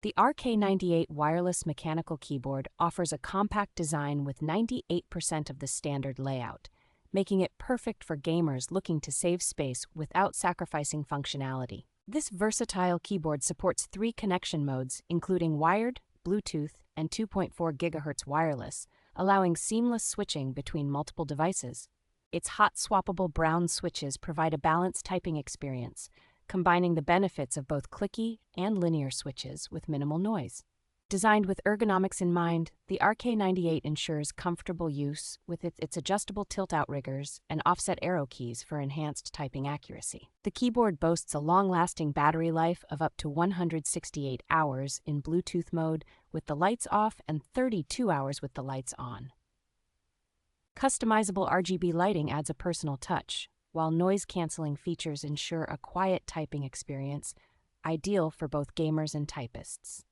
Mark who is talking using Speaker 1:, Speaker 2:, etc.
Speaker 1: The RK98 Wireless Mechanical Keyboard offers a compact design with 98% of the standard layout, making it perfect for gamers looking to save space without sacrificing functionality. This versatile keyboard supports 3 connection modes, including wired, Bluetooth, and 2.4 gigahertz wireless, allowing seamless switching between multiple devices. Its hot swappable brown switches provide a balanced typing experience, combining the benefits of both clicky and linear switches with minimal noise. Designed with ergonomics in mind, the RK98 ensures comfortable use with its adjustable tilt outriggers and offset arrow keys for enhanced typing accuracy. The keyboard boasts a long-lasting battery life of up to 168 hours in Bluetooth mode with the lights off and 32 hours with the lights on. Customizable RGB lighting adds a personal touch, while noise-canceling features ensure a quiet typing experience, ideal for both gamers and typists.